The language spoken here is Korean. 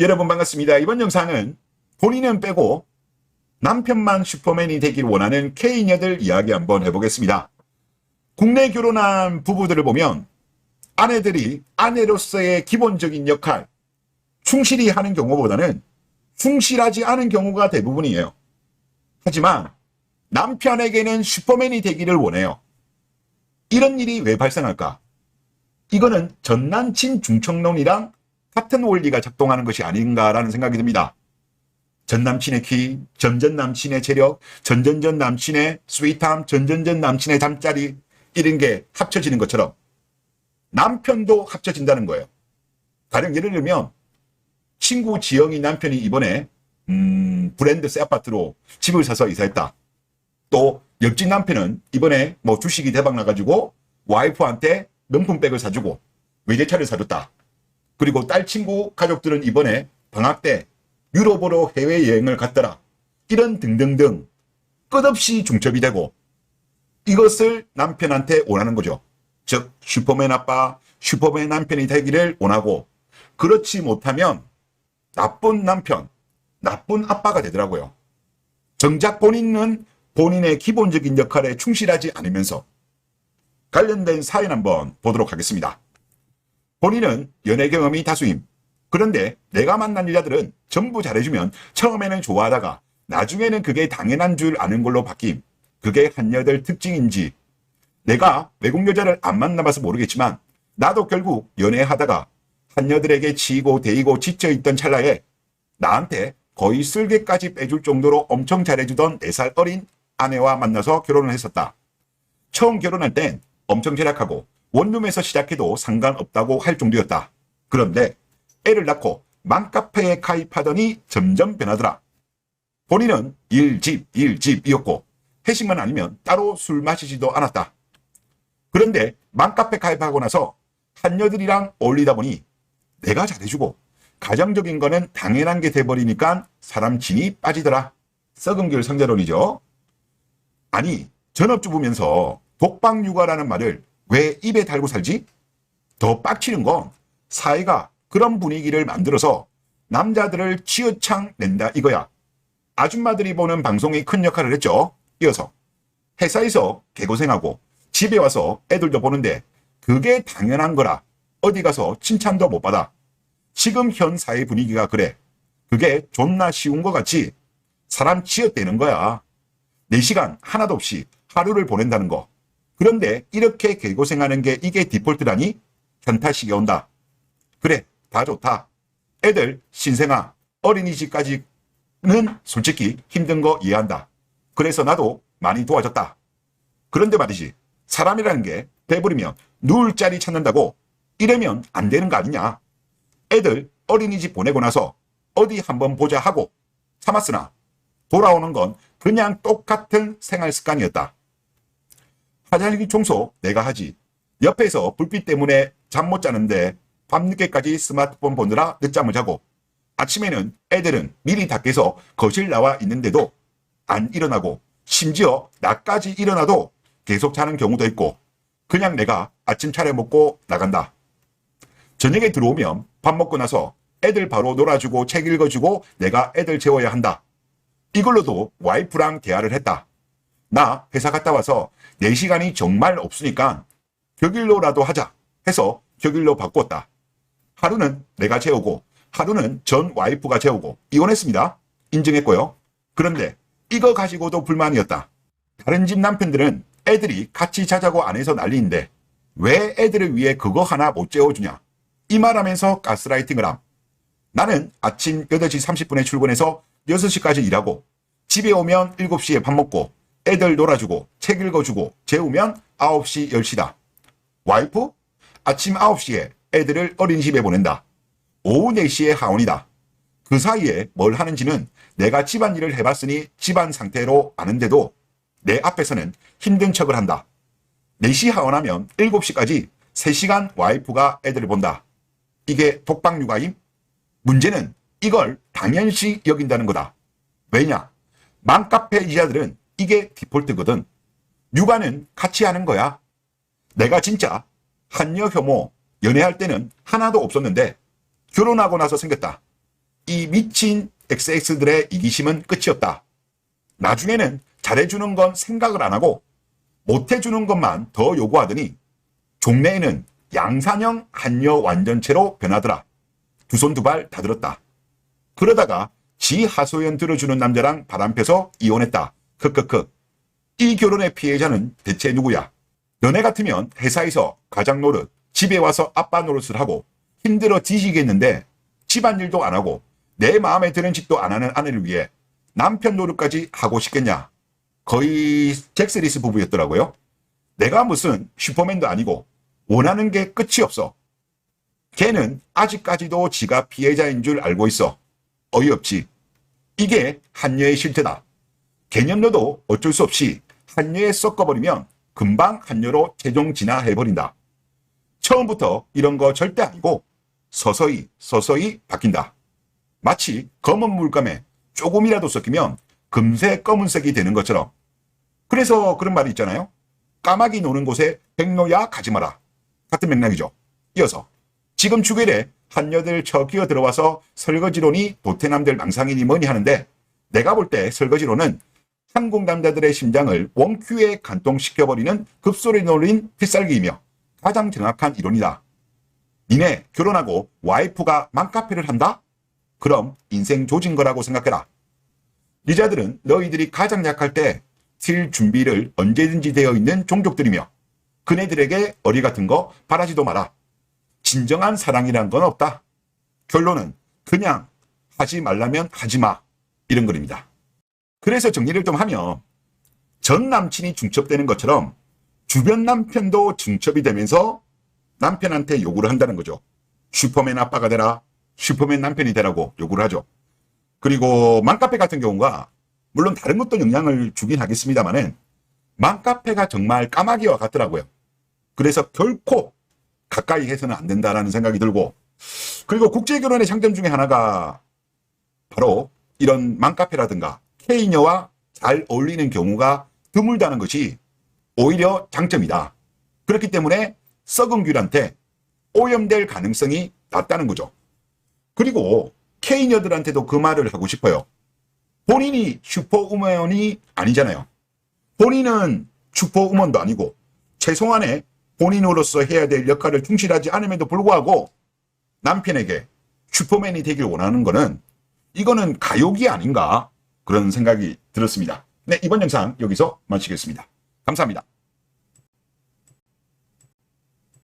여러분 반갑습니다. 이번 영상은 본인은 빼고 남편만 슈퍼맨이 되길 원하는 K녀들 이야기 한번 해보겠습니다. 국내 결혼한 부부들을 보면 아내들이 아내로서의 기본적인 역할 충실히 하는 경우보다는 충실하지 않은 경우가 대부분이에요. 하지만 남편에게는 슈퍼맨이 되기를 원해요. 이런 일이 왜 발생할까? 이거는 전남친 중청론이랑 같은 원리가 작동하는 것이 아닌가라는 생각이 듭니다. 전남친의 키, 전전남친의 체력, 전전전 남친의 스윗함, 전전전 남친의 잠자리 이런 게 합쳐지는 것처럼 남편도 합쳐진다는 거예요. 가령 예를 들면 친구 지영이 남편이 이번에 브랜드 새 아파트로 집을 사서 이사했다. 또 옆집 남편은 이번에 뭐 주식이 대박 나가지고 와이프한테 명품백을 사주고 외제차를 사줬다. 그리고 딸 친구 가족들은 이번에 방학 때 유럽으로 해외여행을 갔더라. 이런 등등등 끝없이 중첩이 되고 이것을 남편한테 원하는 거죠. 즉 슈퍼맨 아빠, 슈퍼맨 남편이 되기를 원하고 그렇지 못하면 나쁜 남편, 나쁜 아빠가 되더라고요. 정작 본인은 본인의 기본적인 역할에 충실하지 않으면서 관련된 사연 한번 보도록 하겠습니다. 본인은 연애 경험이 다수임. 그런데 내가 만난 여자들은 전부 잘해주면 처음에는 좋아하다가 나중에는 그게 당연한 줄 아는 걸로 바뀜. 그게 한여들 특징인지 내가 외국 여자를 안 만나봐서 모르겠지만 나도 결국 연애하다가 한여들에게 치이고 데이고 지쳐있던 찰나에 나한테 거의 쓸개까지 빼줄 정도로 엄청 잘해주던 4살 어린 아내와 만나서 결혼을 했었다. 처음 결혼할 땐 엄청 절약하고 원룸에서 시작해도 상관없다고 할 정도였다. 그런데 애를 낳고 맘카페에 가입하더니 점점 변하더라. 본인은 일집이었고 회식만 아니면 따로 술 마시지도 않았다. 그런데 맘카페 가입하고 나서 한여들이랑 어울리다 보니 내가 잘해주고 가정적인 거는 당연한 게 돼버리니까 사람 진이 빠지더라. 썩은 귤 상자론이죠. 아니 전업주부면서 독박육아라는 말을 왜 입에 달고 살지? 더 빡치는 건 사회가 그런 분위기를 만들어서 남자들을 치어창 낸다 이거야. 아줌마들이 보는 방송이 큰 역할을 했죠. 이어서 회사에서 개고생하고 집에 와서 애들도 보는데 그게 당연한 거라 어디 가서 칭찬도 못 받아. 지금 현 사회 분위기가 그래. 그게 존나 쉬운 것 같지? 사람 치어대는 거야. 4시간 하나도 없이 하루를 보낸다는 거. 그런데 이렇게 개고생하는 게 이게 디폴트라니? 현타식이 온다. 그래 다 좋다. 애들 신생아 어린이집까지는 솔직히 힘든 거 이해한다. 그래서 나도 많이 도와줬다. 그런데 말이지 사람이라는 게 배부르면 누울 자리 찾는다고 이러면 안 되는 거 아니냐. 애들 어린이집 보내고 나서 어디 한번 보자 하고 참았으나 돌아오는 건 그냥 똑같은 생활 습관이었다. 화장실 청소 내가 하지. 옆에서 불빛 때문에 잠 못 자는데 밤늦게까지 스마트폰 보느라 늦잠을 자고 아침에는 애들은 미리 다 깨서 거실 나와 있는데도 안 일어나고 심지어 나까지 일어나도 계속 자는 경우도 있고 그냥 내가 아침 차려 먹고 나간다. 저녁에 들어오면 밥 먹고 나서 애들 바로 놀아주고 책 읽어주고 내가 애들 재워야 한다. 이걸로도 와이프랑 대화를 했다. 나 회사 갔다 와서 4시간이 정말 없으니까 격일로라도 하자 해서 격일로 바꿨다. 하루는 내가 재우고 하루는 전 와이프가 재우고 이혼했습니다. 인정했고요. 그런데 이거 가지고도 불만이었다. 다른 집 남편들은 애들이 같이 자자고 안 해서 난리인데 왜 애들을 위해 그거 하나 못 재워주냐. 이 말하면서 가스라이팅을 함. 나는 아침 8시 30분에 출근해서 6시까지 일하고 집에 오면 7시에 밥 먹고 애들 놀아주고 책 읽어주고 재우면 9시 10시다. 와이프? 아침 9시에 애들을 어린이집에 보낸다. 오후 4시에 하원이다. 그 사이에 뭘 하는지는 내가 집안일을 해봤으니 집안 상태로 아는데도 내 앞에서는 힘든 척을 한다. 4시 하원하면 7시까지 3시간 와이프가 애들을 본다. 이게 독박육아임? 문제는 이걸 당연시 여긴다는 거다. 왜냐? 맘카페 이자들은 이게 디폴트거든. 육아는 같이 하는 거야. 내가 진짜 한여 혐오 연애할 때는 하나도 없었는데 결혼하고 나서 생겼다. 이 미친 XX들의 이기심은 끝이 없다. 나중에는 잘해주는 건 생각을 안 하고 못해주는 것만 더 요구하더니 종래에는 양산형 한여 완전체로 변하더라. 두 손 두 발 다 들었다. 그러다가 지 하소연 들어주는 남자랑 바람펴서 이혼했다. 크크크. 이 결혼의 피해자는 대체 누구야? 너네 같으면 회사에서 과장 노릇, 집에 와서 아빠 노릇을 하고 힘들어 뒤지겠는데 집안일도 안 하고 내 마음에 드는 짓도 안 하는 아내를 위해 남편 노릇까지 하고 싶겠냐? 거의 잭스리스 부부였더라고요. 내가 무슨 슈퍼맨도 아니고 원하는 게 끝이 없어. 걔는 아직까지도 지가 피해자인 줄 알고 있어. 어이없지. 이게 한여의 실태다. 개념너도 어쩔 수 없이 한여에 섞어버리면 금방 한여로 최종 진화해버린다. 처음부터 이런 거 절대 아니고 서서히 바뀐다. 마치 검은 물감에 조금이라도 섞이면 금세 검은색이 되는 것처럼. 그래서 그런 말이 있잖아요. 까마귀 노는 곳에 백로야 가지 마라. 같은 맥락이죠. 이어서 지금 주결에 한여들 쳐 끼어 들어와서 설거지론이 도태남들 망상이니 뭐니 하는데 내가 볼 때 설거지론은 한국 남자들의 심장을 원큐에 간통시켜버리는 급소리 놀린 필살기이며 가장 정확한 이론이다. 니네 결혼하고 와이프가 맘카페를 한다? 그럼 인생 조진 거라고 생각해라. 여자들은 너희들이 가장 약할 때 튈 준비를 언제든지 되어 있는 종족들이며 그네들에게 어리 같은 거 바라지도 마라. 진정한 사랑이란 건 없다. 결론은 그냥 하지 말라면 하지 마. 이런 글입니다. 그래서 정리를 좀 하면 전 남친이 중첩되는 것처럼 주변 남편도 중첩이 되면서 남편한테 요구를 한다는 거죠. 슈퍼맨 아빠가 되라. 슈퍼맨 남편이 되라고 요구를 하죠. 그리고 맘카페 같은 경우가 물론 다른 것도 영향을 주긴 하겠습니다만은 맘카페가 정말 까마귀와 같더라고요. 그래서 결코 가까이 해서는 안 된다라는 생각이 들고, 그리고 국제결혼의 장점 중에 하나가 바로 이런 맘카페라든가 K녀와 잘 어울리는 경우가 드물다는 것이 오히려 장점이다. 그렇기 때문에 썩은 귤한테 오염될 가능성이 낮다는 거죠. 그리고 K녀들한테도 그 말을 하고 싶어요. 본인이 슈퍼우먼이 아니잖아요. 본인은 슈퍼우먼도 아니고 최소한의 본인으로서 해야 될 역할을 충실하지 않음에도 불구하고 남편에게 슈퍼맨이 되길 원하는 거는 이거는 가욕이 아닌가 그런 생각이 들었습니다. 네, 이번 영상 여기서 마치겠습니다. 감사합니다.